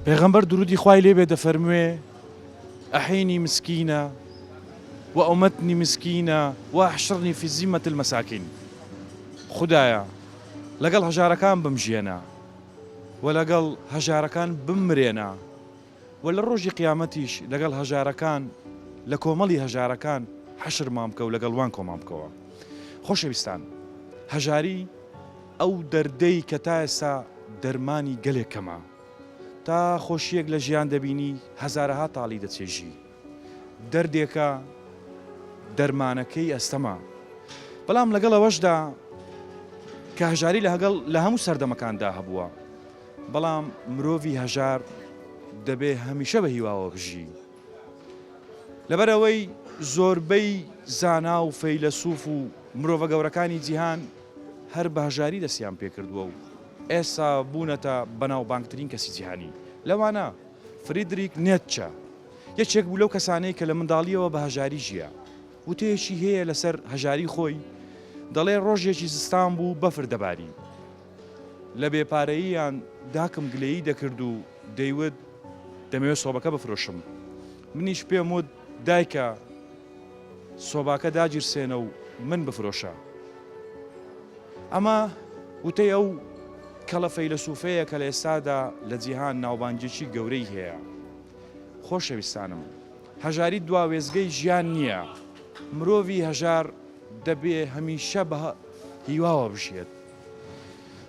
پێغەمبەر درودی خوای لێبێ دەفەرموێ ئەحینی مسکینە وأمتني مسكينة وأحشرني في زمة المساكين. خدايا لەگەڵ هەژارەکان بمژێنە و لەگەڵ هەژارەکان بمرێنە و لە ڕۆژی قیامەتیش لەگەڵ هەژارەکان لە کۆمەڵی هەژارەکان حەشر مام بکە و لەگەڵوان کۆمام بکەوە. خۆشەویستان، هەژاری ئەو دەردەی کە تا ئێستا دەرمانی گەلێکەمە، تا خۆشیەک لە ژیان دەبینی هەزارەها تاڵی دەچێژی، دەردێکە دەرمانەکەی ئەستەما. بەڵام لەگەڵ ئەوەشدا کە هەژاری لە هەموو سەردەمەکاندا هەبووە، بەڵام مرۆڤی هەژار دەبێ هەمیشە بە هیواوە بژی. لەبەرەوەی زۆربەی زانا و فەیلسوف و مرۆڤە گەورەکانی جیهان هەر بە هەژاری دەستیان پێکردووە و ئێستا بوونەتە بەناوبانگترین کەسی جیهانی. لەوانە فریدریک نیتچە یەکێک بوو لەو کەسانەی کە لە منداڵیەوە بە هەژاری ژیە. وتەیەکی هەیە لەسەر هەژاری خۆی، دەڵێ ڕۆژێکی زستان بوو بەفر دەباری، لە بێپارەییان داکم گلەیی دەکرد و دەیوت دەمەوێت سۆبەکە بفرۆشم. منیش پێم وت دایکە سۆباکە داگیرسێنە و من بفرۆشە. ئەمە وتەی ئەو کەڵە فەیلسوفەیە کە لە ئێستادا لە جیهان ناوبانگێکی گەورەی هەیە. خۆشەویستانم، هەژاری دوا وێزگەی ژیان نییە. مرۆڤی هەژار دەبێ هەمیشە بە هیواوە بژێت.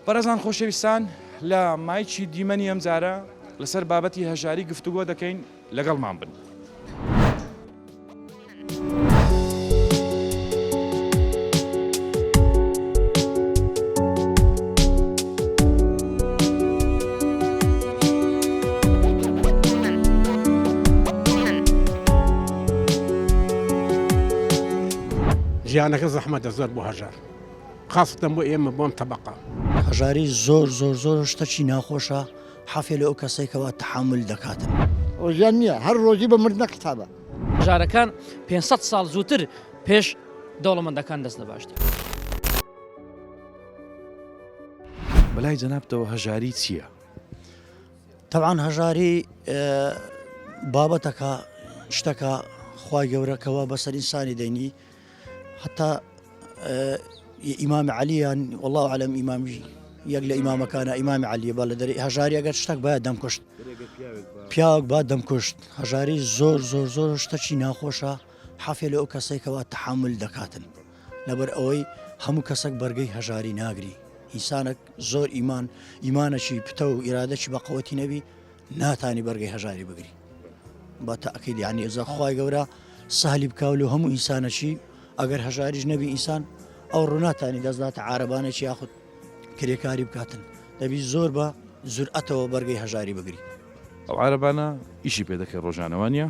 بەڕێزان خۆشەویستان، لە مایکی دیمەنی ئەم جارە لەسەر بابەتی هەژاری گفتوگۆ دەکەین، لەگەڵمان بن. ژیانەکە زەحمەتە زۆر بۆ هەژار، خاستەن بۆ ئێمە بۆم تەبەقە. هەژاری زۆر شتێکی ناخۆشە، حەفێ لە ئەو کەسێکەوە تەحمل دەکاتن. ڕۆژیان نییە، هەر ڕۆژی بە مردنە قسابە. هەژارەکان 500 ساڵ زووتر پێش دەوڵەمەندەکان دەست لەباشتر. بەلای جەنابتەوە هەژاری چییە؟ تەبعاً هەژاری بابەتەکە شتەکە خوای گەورەکەوە بەسەر ئینسانی دەینی. حتا ئیمامی عەلییان والله عەلەم ئیمامی یەک لە ئیمامەکانە ئیمامی عەلیە با لە دەرەی هەژاری ئەگەر شتێک باید دەمکوشت، پیاوێک با دەمکوشت. هەژاری زۆر شتێکی ناخۆشە، حەفێ لە ئەو کەسێکەوە تەحمل دەکاتن. لەبەر ئەوەی هەموو کەسێک بەرگەی هەژاری ناگری. ئینسانێک زۆر ئیمانەکی پتە و ئیرادەکی بە قەوەتی نەبی ناتانی بەرگەی هەژاری بگری. بە تەئکید یعنی ئێزە خوای گەورە سەهلی بکاو لە هەموو ئینسانەکی ئەگەر هەژاریش نەبی ئینسان ئەو ڕووناتانی دەستداتە عارەبانێکی یاخود کرێکاری بکاتن. دەبی زۆر بە زورئەتەوە بەرگەی هەژاری بگری. ئەو عارەبانە ئیشی پێ دەکەی ڕۆژانەوانە؟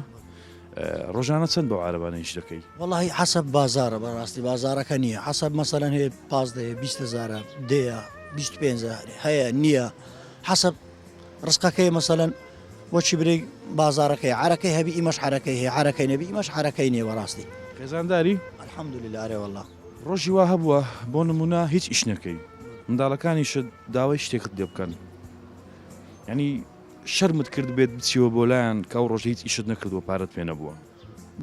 ڕۆژانە چەند بۆ عارەبانە ئیش دەکەی؟ وەڵاهی حەسەب بازارە، بەڕاستی بازارەکە نییە. حەسەب مەسەلەن هەیە 15 20,000 دەیە 25,000 هەیە نییە. حەسەب ڕزقەکەی مەسەلەن بۆچی برێ بازارەکەی عارەکەی هەبی ئیمەش حرەکەی هەیە، عارەکەی نەبی ئیمەش حرەکەی نییە. بەڕاستی خێزانداری؟ الحەمدولله ئارێ وەڵڵا. ڕۆژی وا هەبووە بۆ نمونە هیچ ئیش نەکەی، منداڵەکانیشت داوای شتێکت لێ بکەن، یعنی شەرمت کرد بێت بچیوە بۆ لایەن کە ئەو ڕۆژە هیچ ئیشت نەکردووە پارەت پێ نەبووە.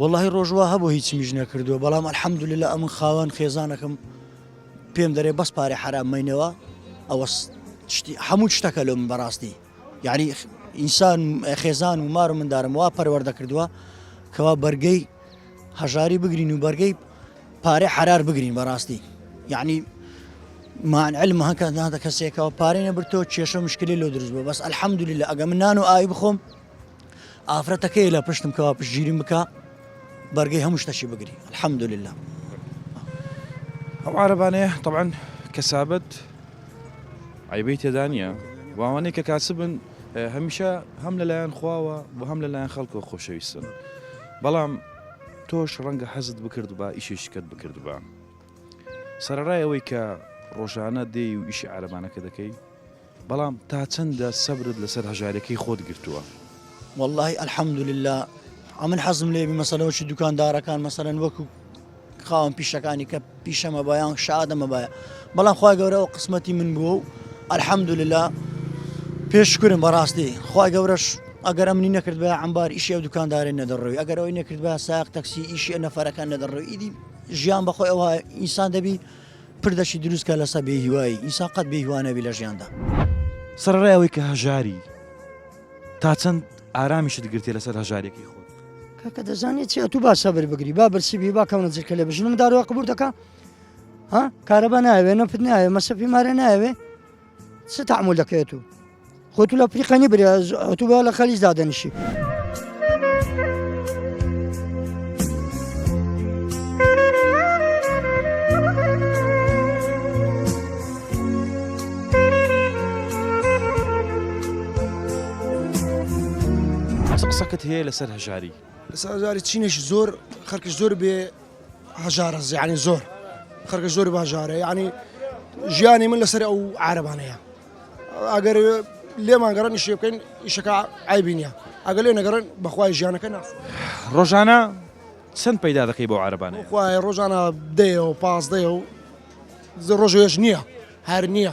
وەڵڵاهی ڕۆژوا هەبوو هیچ میش نەکردووە، بەڵام الحەمدولله ئەمن خاوەن خێزانەکەم پێم دەرێ بەس پارێ حرام مەینەوە ئەوە هەموو شتەکە لەم بەڕاستی. یعنی ئینسان خێزان و مار و مندارم وا پەروەردە کردووە کەوا بەرگەی هەژاری بگرین و بەرگەی پارێ حرار بگرین. بەڕاستی یعنی مان علم هەکە کەسێکەوە پارەی نەبرتەوە کێشە مشکلی لۆ دروست بوو. بەس الحەمدولله ئەگە من نان و ئاوی بخۆم ئافرەتەکەی لە پشتم کەوا پشتگیریم بکە بەرگەی هەموو شتەشی بگری. الحەمدولله. ئەو عارەبانەیە طبعاً کەسابەت عیبەی تێدا نییە، واوانەی کە کاسبن هەمیشە هەم لەلایەن خواوە بۆ هەم لەلایەن خەڵکەوە خۆشەویستن. بەڵام تۆش ڕەنگە حەزت بکرد بە ئیشێشکت بکرد بە سەرەڕای ئەوەی کە ڕۆژانە دێی و ئیشی عارەبانەکە دەکەی، بەڵام تا چەندە سەبرت لەسەر هەژارەکەی خۆت گرتووە؟ والله الحەمدولله ئەمن حەزم لێبی مەسەلەوەکی دوکاندارەکان مەسەلەن وەکو خاوەن پیشەکانی کە پیشەمە بایان شادەمە باە، بەڵام خوای گەورە ئەو قسمەتی من بووە و الحەمدولله پێشکرم بەڕاستی خی گەورەش ئەگەر ئەمنی نەکرد بە ئەمبار ئیشی ئەو دوکاندارێن نەدەڕۆی ئەگەر ئەوەی نەکرد بە ساق تەکسی ئیشی نەفەرەکان نەدەڕۆی ئیدی ژیان بەخۆی ئەوە ئینسان دەبی پردەشی دروستکە لەسەر بێهیوایی ئینسان قەت بێهیوانەبی لە ژیاندا سەرڕایەوەی کە هەژاری تا چەند ئارامیشت گرتی لەسەر هەژارێکی خۆت کاکە دەزانێت چی تو با سەبر بگری با برسیبی با کەونە جرکە لێ بژنم داروە قبول دەکە ها کارەبا ناوێ نەفت ناوێ مەسەفی مارە ناوێ چ تعامل دەکەێت و خۆ تو لە پریقەنی برێ تو بە لە خەلیز دادەنیشی قسەکەت هەیە لەسەر هەژاری سازاری چینێکی زۆر خەرکش زۆر بێ هەژارە یعنی زۆر خەرکە زۆر باژارە یعنی ژیانی من لەسەر ئەو عارەبانەیە ئەگەر لێمان گەڕن ئیشێ بکەین ئیشەکە عیبی نییە ئەگەر لێ نەگەڕن بەخوای ژیانەکە ناس ڕۆژانە چەند پەیدا دەکەی بۆ عارەبانەیە خوای ڕۆژانە دەیە و پاس دەیە و ڕۆژێش نییە هەر نییە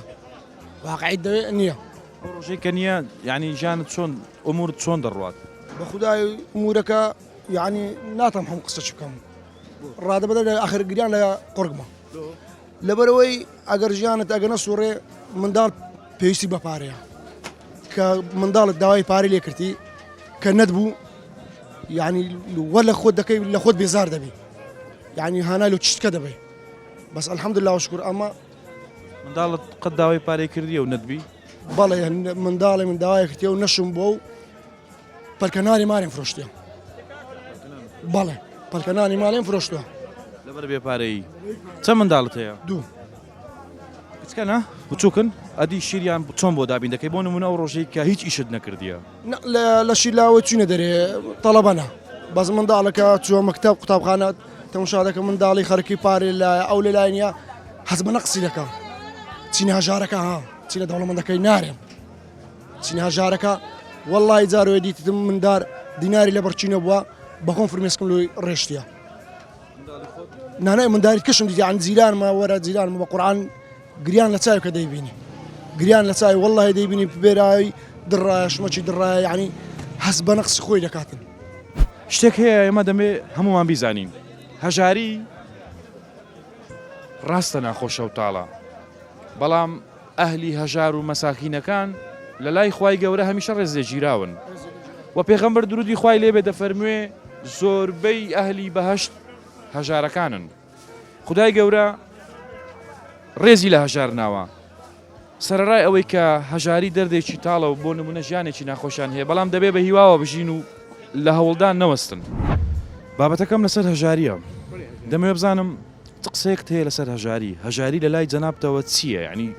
واقعیت دەوێت نییە ئەو ڕۆژەی کە نییە یعنی ژیانت چۆن ئەمورت چۆن دەڕوات بە خودای ئومورەکە یعنی ناتەم هەم قسە چ بکەم ڕادەبەدە لە ئاخر گریان لە قڕگمە لەبەرەوەی ئەگەر ژیانت ئەگە نەسوڕێ منداڵ پێویستی بە پارەیە کە منداڵت داوای پارەی لێ کردی کە نەتبوو یعنی وە لە خۆت دەکەی لە خۆت بێزار دەبی یعنی هانای لە چشتکە دەبێ بەس الحەمدلله وشکر ئەمە منداڵت قەت داوای پارەی کردی و نەتبی بەڵێ منداڵی من داوای کردی و نەشم بۆ و پەرکەنانی مارێن فرۆشتیە بەڵێ پەرکەنانی ماڵێن فرۆشتووە لەبەر بێپارەی چەند منداڵت هەیە دوو کچکەنە بچووکن ئەدی شیریان چۆن بۆ دابین دەکەی بۆ نمونە ئەو ڕۆژەی کە هیچ ئیشت نەکردیە لە شیلاوە چوونە دەرێ تەڵەبەنە بەس منداڵەکە چووە مەکتەب قوتابخانە تەماشا دەکە منداڵی خەرکی پارێ لە ئەو لەلایەنە حەز بە نەقسی دەکە چینە هەژارەکە ها چینە دەوڵەمەندەکەی نارێم چینە هەژارەکە وەڵڵی جارۆی دیتم مندار دیناری لە بەرچینە بووە بەخۆم فرمێسکم لۆی ڕێشتیە نانای منداریت کەشم دیتی عن جیلانمە وەرە جیلانمە بە قورعان گریان لە چاوی کە دەیبینی گریان لە چاوی وەڵڵی دەیبینی بێرایی دڕایە شمەکی دڕایە یعنی هەست بە نەقسی خۆی دەکاتن شتێک هەیە ئێمە دەمێ هەمومان بیزانین هەژاری ڕاستە ناخۆشە و تاڵە بەڵام ئەهلی هەژار و مەساکینەکان لە لای خوای گەورە هەمیشە ڕێزێگیراون و پێغەمبەر درودی خوای لێبێ دەفەرموێ زۆربەی ئەهلی بەهەشت هەژارەکانن خدای گەورە ڕێزی لە هەژار ناوە سەرڕای ئەوەی کە هەژاری دەردێکی تاڵە و بۆ نمونە ژیانێکی ناخۆشیان هەیە بەڵام دەبێ بە هیواوە بژین و لە هەوڵدان نەوەستن بابەتەکەم لەسەر هەژاریە دەمەوێ بزانم چ قسەیەکت هەیە لەسەر هەژاری لە لای جەنابتەوە چییە یعنی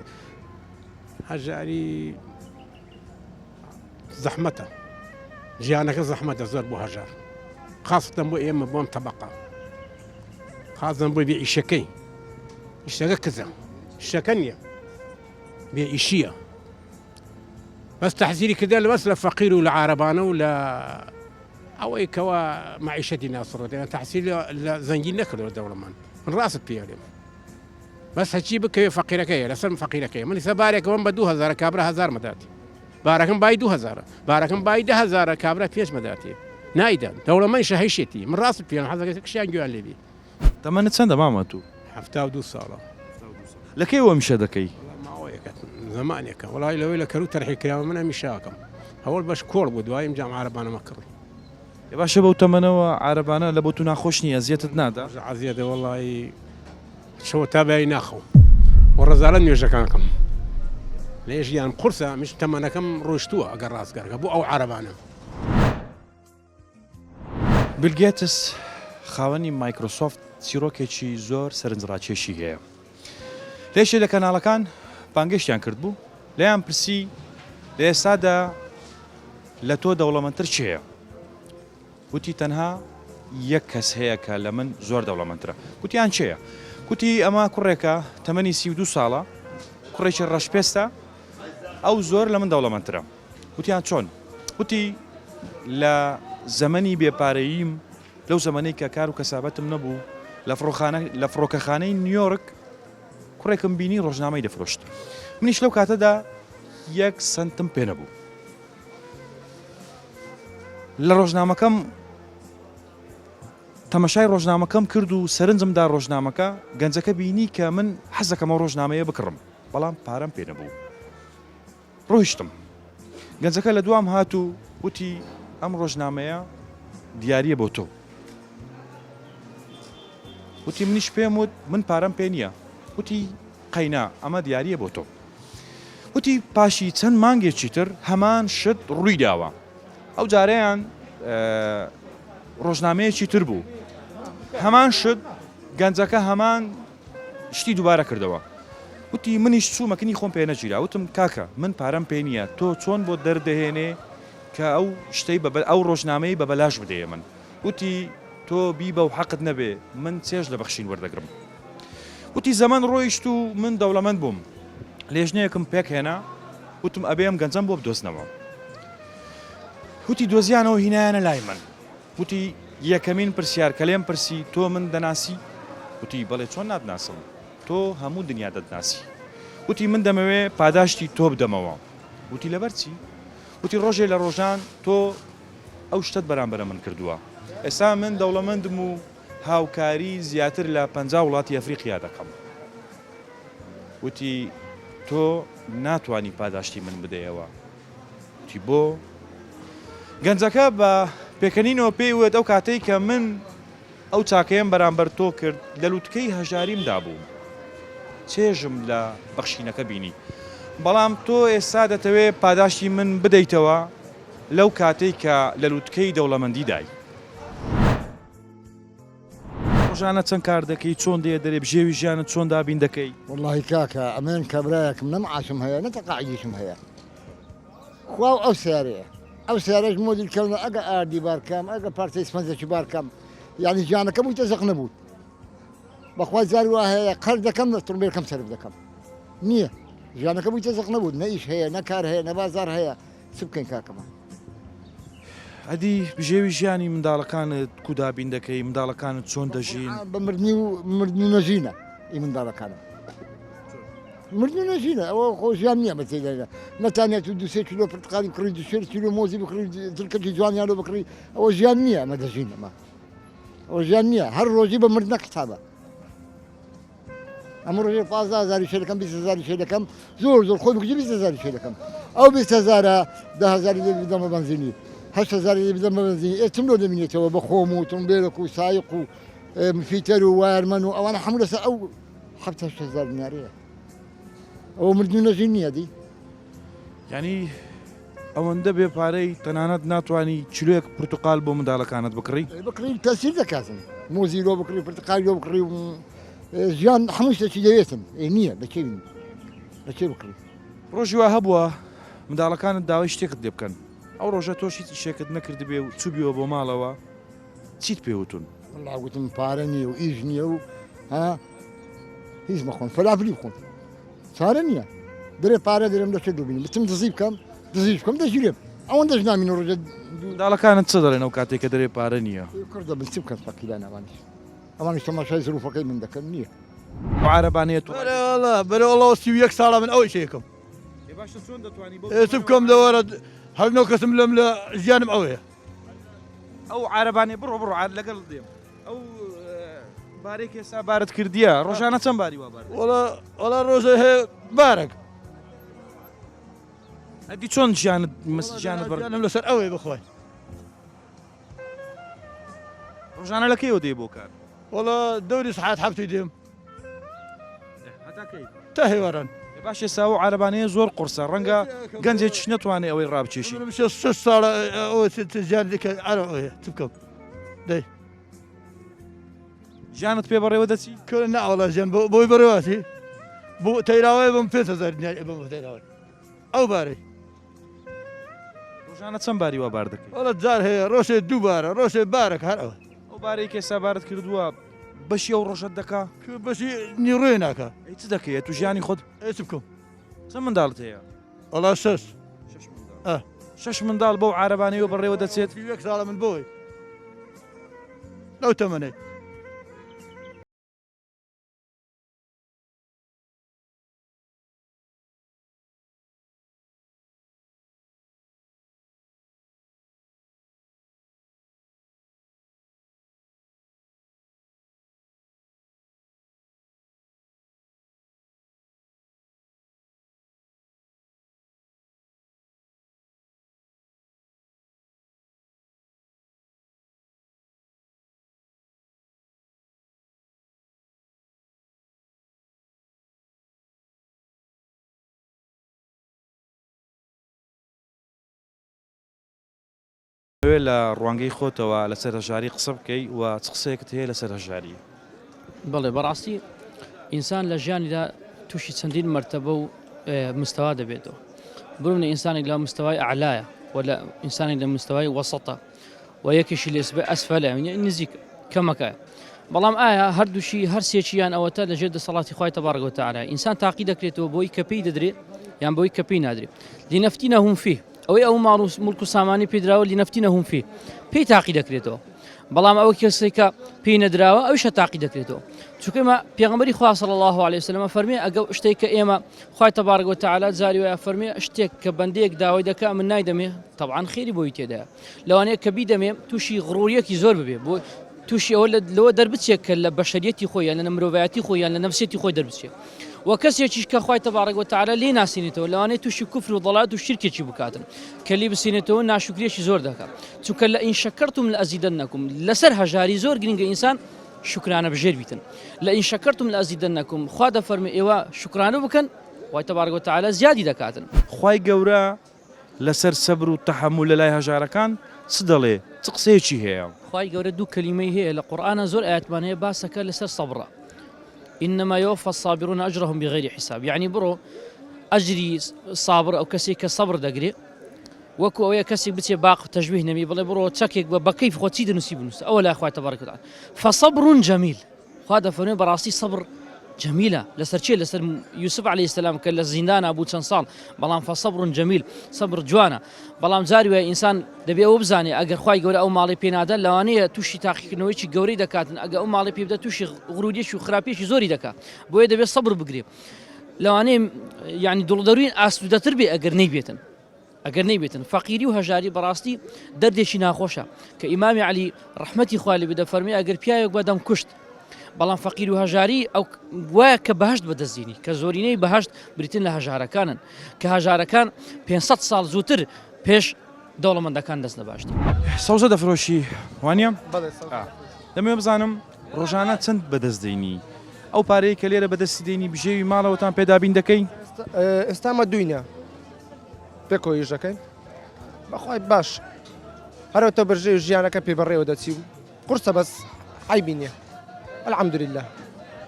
هەژاری زەحمەتە ژیانەکە زەحمەتە زۆر بۆ هەژار خاستن بۆ ئێمە بۆم تەبەقە خازن بۆ بێ ئیشەکەی ئیشەکە کزە شەکە نییە بێ ئیشیە بەس تەحزیری کردە لە بەس لە فەقیر و لە عارەبانە و لە ئەوەی کەوە معیشەتی ناسڕێت یان تەحسیل لە زەنگین نەکردەوە دەوڵەمەند من ڕاست پێڵێم بەس هەچی بکەوێ فەقیرەکەیە لەسەر فەقیرەکەی من سەبارێکەوەم بە 2000 کابرا 1000 مەداتی بارەکەم بای 2000 بارەکەم بای 10000 کابرا 5 مەداتی نایدان دەوڵەمەند شەهیشێتی من ڕاست پێم حەزەکە کشیان گویان لێبی تەمەنت چەندە مامە تو 72 ساڵە لەکەی وە میشە دەکەی ماوەیەکە زمانێکە وڵای لەوەی لە کەرو تەرحی کراوە من هەمیشاکەم هەوڵ بەش کۆڵ بوو دواییم جام عارەبانەمە کڕی باشە بەو تەمەنەوە عارەبانە لە بۆ تو ناخۆش نیە زیێتت نادا عزیێدە وڵی شەوە تا بای ناخەو و ڕزالە نوێژەکانکەم لە ژیان قورسە میش تەمەنەکەم ڕۆشتووە ئەگەر ڕاستگەرگە بۆ ئەو عارەبانە بیل گێتس خاوەنی مایکرۆسۆفت چیرۆکێکی زۆر سەرنجڕاکێشی هەیە لێشێ لە کەناڵەکان بانگەشتیان کرد بوو لەیان پرسی لە ئێستادا لە تۆ دەوڵەمەندتر چێە گوتی تەنها یەک کەس هەیە کە لە من زۆر دەوڵەمەندترە گوتیان چێە گوتی ئەمە کوڕێکە تەمەنی 32 ساڵە کوڕێکی ڕەشپێستە ئەو زۆر لە من دەوڵەمەندترە گوتیان چۆن گوتی لە زەمەنی بێپارەییم لەو زەمانەی کە کار و کەسابەتم نەبوو لە فڕۆکەخانەی نیویۆرک کوڕێکم بینی ڕۆژنامەی دەفرۆشت منیش لەو کاتەدا 1 سنتم پێ نەبوو لە ڕۆژنامەکەم تەمەشای ڕۆژنامەکەم کرد و سەرنجمدا ڕۆژنامەکە گەنجەکە بینی کە من حەزەکەمە ڕۆژنامەیە بکڕم بەڵام پارەم پێ نەبوو ڕۆیشتم گەنجەکە لە دوام هات و وتی ئەم ڕۆژنامەیە دیارە بۆ تۆ وتی منیش پێم وت من پارەم پێ نییە وتی قەینا ئەمە دیارە بۆ تۆ وتی پاشی چەند مانگێکی تر هەمان شت ڕووی داوە ئەو جارەیان ڕۆژنامەیەکی تر بوو هەمان شت گەنجەکە هەمان شتی دووبارە کردەوە وتی منیش چوومەکنی خۆم پێ نەگیرا وتم کاکە من پارەم پێ نییە تۆ چۆن بۆ دەردەهێنێ کە ئەو شتەی ئەو ڕۆژنامەی بە بەلاش بدەیە من وتی تۆ بی بە و حەقت نەبێ من چێژ لە بەخشین وەردەگرم وتی زەمان ڕۆیشت و من دەوڵەمەند بووم لێژنەیەکم پێک هێنا وتم ئەبێم گەنجەم بۆ بدۆزنەوە وتی دۆزیانەوە هینایانە لای من وتی یەکەمین پرسیار کە لێم پرسی تۆ من دەناسی وتی بەڵێ چۆن ناتناسم تۆ هەموو دنیا دەتناسی وتی من دەمەوێ پاداشتی تۆ بدەمەوە وتی لەبەر چی وتی ڕۆژێ لە ڕۆژان تۆ ئەو شتت بەرامبەرە من کردووە ئێستا من دەوڵەمەندم و هاوکاری زیاتر لە 50 وڵاتی ئەفریقیا دەکەم وتی تۆ ناتوانی پاداشتی من بدەیەوە وتی بۆ گەنجەکە بە پێکەنینەوە پێی وێت ئەو کاتەی کە من ئەو چاکەیەم بەرامبەر تۆ کرد لە لووتکەی هەژاریمدا بووم چێژم لە بەخشینەکە بینی بەڵام تۆ ئێستا دەتەوێت پاداشتی من بدەیتەوە لەو کاتەی کە لە لووتکەی دەوڵەمەندی دای ڕۆژانە چەند کار دەکەی چۆن دێ دەرێ بژێوی ژیانت چۆن دابین دەکەی والله كاكا أمان كبرايكم نمعاشم هيا نتقاعديشم هيا خواو أو سيارية أو سيارة مودي الكلمة أجا آردي باركام أجا بارتي سمزة باركام يعني جانا كم يتزق نبود بخواز زاروا هيا قرد كم تربير كم سرب دكم نية جانا كم يتزق نبود نعيش هيا نكار هيا نبازار هيا سبكين كاكما ئەدی بژێوی ژیانی منداڵەکانت کو دابین دەکەی منداڵەکانت چۆن دەژین مردنی نەژینە ئی منداڵەکانم مردنی نەژینە ئەوە خۆشیان نییە بە تێدایە نەتانێت و 2 کیلۆ پرتقالی بکڕی 2 کیلۆ مۆزی بکڕی دڵکەکی جوانیانۆ بکڕی ئەوە ژیان نییە ئەمە دەژینەمە ئەوە ژیان نییە هەر ڕۆژی بە مردنە قسابە ئەمە ڕۆژێ 15,000 شێ دەکەم 20,000 شێ دەکەم زۆر خۆی بکوژی 20,000 شێ دەکەم ئەو 20,000 10,000 لێ بدەمە بەنزینی 8,000 بدەمە بەنزینی ئێتم لۆ دەبینێتەوە بە خۆم و تۆمبێلێک و سایق و فیتەر و وایەرمەن و ئەوانە هەموو لەسەر ئەو 7,000 دیناریە ئەوە مردنی نەژین نییە دی ینی ئەوەندە بێ پارەی تەنانەت ناتوانانی چلوێک پرتوقال بۆ منداڵەکانت بکڕی بکڕی تەسیر دەکاتن مۆزی لۆ بکڕی پرتقالی لۆ بکڕی و ژیان هەموو شتێکی دەوێتن نییە لەکێ بکڕی ڕۆژی وا هەبووە منداڵەکانت داوای شتێکت لێ بکەن ئەو ڕۆژە تۆ هیچ شێکت نەکرد بێ و چوبیەوە بۆ ماڵەوە چیت پێوتون والله گوتم پارە نییە و ئیش نییە و ها هیچ مەخۆن فەلافلی بخۆن چارە نییە دەرێ پارە دەرێم لەکێ دوبینی بتم دزی بکەم دزیش بکەم دەژیرێم ئەوەن دەژنامین ڕۆژە منداڵەکانت چ دەڵێن ئەو کاتێک کە دەرێ پارە نییە کردە بچ بکەن فەقیران ئەوانش تەماشای زروفەکەی من دەکەن نییە عربانێت بەرە وڵاو 31 ساڵە من ئەوی شێکم بکەم لەوەرە هەر نەو کەسم لەم لە ژیانم ئەوەیە ئەو عربانێ بڕۆ لەگەڵ دێم ئەو بارێک ێستا بارت کردیە ڕۆژانە چەند باری وا بار وڵا ڕۆژە هەیە بارێک ئەدی چۆن ژیانت ژیانم لەسەر ئەوەی بخۆی ڕۆژانە لەکەیەوە دێ بۆ کار وڵا دەوری سەعات هەفتی دێم تا هێواران باش ێستا و عربانەیە زۆر قورسە ڕەنگە گەنجێکیش نەتوانێت ئەوەی ڕابچێشی 6 ساڵە ژیان دیکە ئەوەیە چ بکەم دەی ژیانت پێ بەڕێوە دەچی ناوەڵا ژیان بۆی بەڕێواتی بۆ تەیراوای بم 5,000 بم تەیراوای ئەو بارەی ڕۆژانە چەند باری وا بار دەکەی وڵا جار هەیە ڕۆژێ دوو بارە ڕۆژێ بارێک هەر ئەوە ئەو بارێک ێستا بارت کردووە بەشی ئەو ڕۆژەت دەکا بەشی نیڕێ ناکە ئەی چ دەکەیت تو ژیانی خۆت چ بکەم چەند منداڵت هەیە وڵا 6 منداڵ بەو عربانەیەوە بەڕێوە دەچێت 1 ساڵە من بۆی لەو تەمەنەی وێ لە ڕوانگەی خۆتەوە لەسەر هەژاری قسە بکەی و چ قسەیەکت هەیە لەسەر هەژاری؟ بەڵێ بەڕاستی ئینسان لە ژیانیدا تووشی چەندین مرتبە و مستەوا دەبێتەوە. بڕونە ئینسانێک لە مستەوای ئەعلایە و لە ئینسانێک لە مستەوای وەسەتە و یەکێکی لە ئەسفەلە نزیک کەمەکە. بەڵام ئایا هەردووشی هەرسێکیان ئەوەتە لەژێر دەسەڵاتی خوای تەبارەک و تەعالە ئینسان تاقی دەکرێتەوە بۆی کە پێی دەدرێت یان بۆی کە پێی نادرێت. لنەفتینەهم فیه ئەوەی ئەو ماڵ و مولک و سامانی پێدراوە لنەفتینەهم فیه پێی تاقی دەکرێتەوە. بەڵام ئەوە کەسێکە پێی نەدراوە ئەویشە تاقی دەکرێتەوە. چونکە ئێمە پێغەمبەری خوا صلی الله علیه وسلم فەرمێ ئەگەر شتێک کە ئێمە خوای تەبارەک و تەعالە جاری وایە فەرمێ شتێک کە بەندەیەک داوای دەکا من نایدەمێ طبعاً خێری بۆی تێدایە. لەوانەیە کە بیدەمێ تووشی غڕوریەکی زۆر ببێ بۆ تووشی ئەوە لەوە دەربچێت کە لە بەشەریەتی خۆی یان لە مرۆڤایەتی خۆی یان لە نەفسێتی خۆی دەربچێت. و کەسێکیش کە خوای تەبارەک و تەعالە لێ ناسینێتەوە لەوانەیە تووشی کوفر و ضەڵالەت و شیرکێکی بکاتن کە لێ بسینێتەوە ناشکریەکی زۆر دەکات. چونکە لە ئین شەکەرتم لەئەزیدەنەکم لەسەر هەژاری زۆر گرنگە ئینسان شکرانە بژێر بیتن. لە ئین شەکەرتم لەئەزیدەنەکم خوا دەفەرمێ ئێوە شکرانە بکەن خوای تەبارەک و تەعالە زیادی دەکاتن. خوای گەورە لەسەر سەبر و تەحەمول لە لای هەژارەکان چ دەڵێ؟ چ قسەیەکی هەیە؟ خوای گەورە دوو کەلیمەی هەیە لە قورئانە زۆر ئاەتمان هەیە باسەکە لەسەر سەبرە. إنما يوفى الصابرون أجرهم بغير حساب. يعني برو أجري صابر أو كسي كصبر دقري وكو أو كسي بتي باق تجويه نبي بلا برو تشكيك بكيف خو تسيد نسيب نس أولا أخوة تبارك وتعالى فصبر جميل. هذا فني براسي صبر جميلة لسر لسر يوسف عليه السلام كلا زندان أبو تنصال بلام فصبر جميل صبر جوانا بلام زاري إنسان دبي أو بزاني أجر خواي جوري أو مالي بينادل لوانية توشي تحقيق نويشي جوري دكاتن أجر أو مالي بيبدأ توشي غروديش وخرابيش زوري دكا بوي دبي صبر بقريب لواني يعني دولدورين أسود تربي أجر نيبيتن أجر نيبيتن فقيري وهجاري براستي دردشي ناخوشة كإمام علي رحمتي خوالي بدا فرمي أجر بيايك بدم كشت بەڵام فەقیر و هەژاری ئەو وایە کە بەهشت بەدەستێنی کە زۆرینەی بەهشت بریتن لە هەژارەکانن کە هەژارەکان 500 ساڵ زووتر پێش دەوڵەمەندەکان دەست نەباشتی. سەوزە دەفرۆشی وانە؟ دەمێ بزانم ڕۆژانە چەند بەدەستدەینی ئەو پارەیە کە لێرە بەدەستی دێنی بژێوی ماڵەوەتان پێدابین دەکەین؟ ئێستامە دوینە پێ کۆیژەکەین بەخوای باش هەرەوە تۆ بەژێ ژیانەکە پێبڕێوە دەچی و قورسە بەس عیبینە. الحمد لله.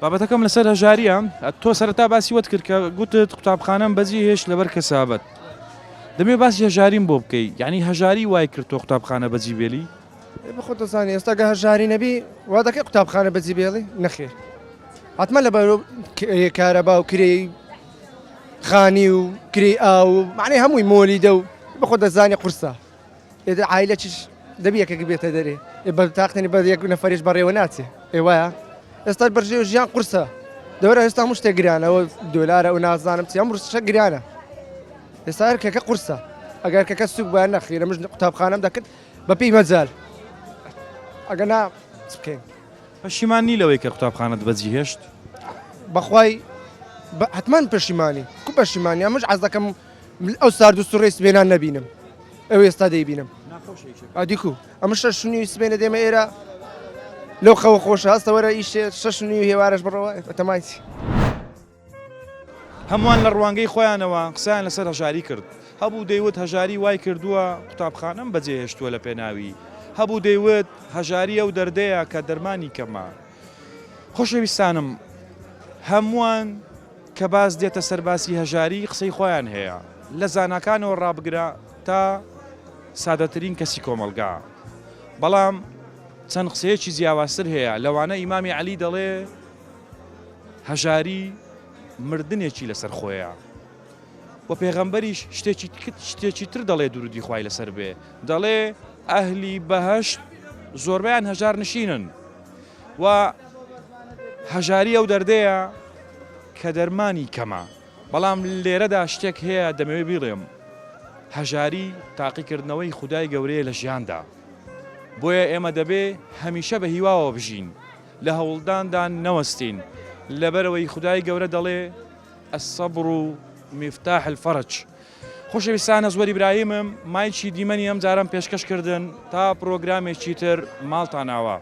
بابەتەکەم لەسەر هەژاریە تۆ سەرەتا باسی وەت کرد کە گوتت قوتابخانەم بەجێ هێش لەبەر کەسابەت. دەمێ باسی هەژاریم بۆ بکەی یعنی هەژاری وای کرد تۆ قوتابخانە بەجی بێلی؟ بخۆ دەزانی ئێستا گە هەژاری نەبی وا دەکەی قوتابخانە بەجی بێڵی نەخێر حتممە لە بەر کارەبا و کرێی خانی و کری ئاو معنی هەمووی مۆلی دە و بخۆ دەزانی قورسە ئێدە عایلە چش دەبی یەکێک بێتە دەرێ بە تاقتنی بە یەک نەفەریش بەڕێوە ناچێ ئێوایە ئێستا بەرژێ و ژیان قورسە دەورە هێستا هەموو شتێک گرانەوە دۆلارە و نازانم چی هەموو شتێک گرانە ئێستا هەر کەکە قورسە ئەگەر کەکە سوک بە نەخیرە مژ قوتابخانەم دەکرد بە پێی مەجال ئەگەر نا چ بکەین پەشیمانی لەوەی کە قوتابخانەت بەجی هێشت؟ بەخوای حتمان پەشیمانی کو پەشیمانی ئەمەش عەز دەکەم ئەو سارد و سوڕەی سبێنان نەبینم ئەو ئێستا دەیبینم ئادیکو ئەمە شەش و نیوی سبێنە دێمە ئێرە لەو خەوە خۆشە هەستە وەرە ئیشێ شەش و نیوی هێوارەش بڕەوە ئەتەمایسی هەمووان لە ڕوانگەی خۆیانەوە قسەیان لەسەر هەژاری کرد هەبوو دەیوت هەژاری وای کردووە قوتابخانەم بەجێ هێشتووە لە پێناوی هەبوو دەیوت هەژاری ئەو دەردەیە کە دەرمانی کەمە. خۆشەویستانم هەمووان کە باس دێتە سەرباسی هەژاری قسەی خۆیان هەیە لە زاناکانەوە ڕابگرە تا سادەترین کەسی کۆمەلگا بەڵام چەند قسەیەکی جیاوازتر هەیە لەوانە ئیمامی عەلی دەڵێ هەژاری مردنێکی لەسەر خۆیە و پێغەمبەریش شتێکی تر دەڵێ درودی خوای لەسەر بێ دەڵێ ئەهلی بەهەشت زۆربیان هەژار نشینن و هەژاری ئەو دەردەیە کە دەرمانی کەمە بەڵام لێرەدا شتێک هەیە دەمەوێ بیڵێم هەژاری تاقیکردنەوەی خودای گەورەیە لە ژیاندا بۆیە ئێمە دەبێ هەمیشە بە هیواوە بژین لە هەوڵداندا نەوەستین لەبەرەوەی خودای گەورە دەڵێ الصبر مفتاح الفرج. خۆشەویستانە زۆر ئیبراهیمم مایکی دیمەنی ئەم جارم پێشکەش کردن تا پرۆگرامێکی تر ماڵتان ئاوا.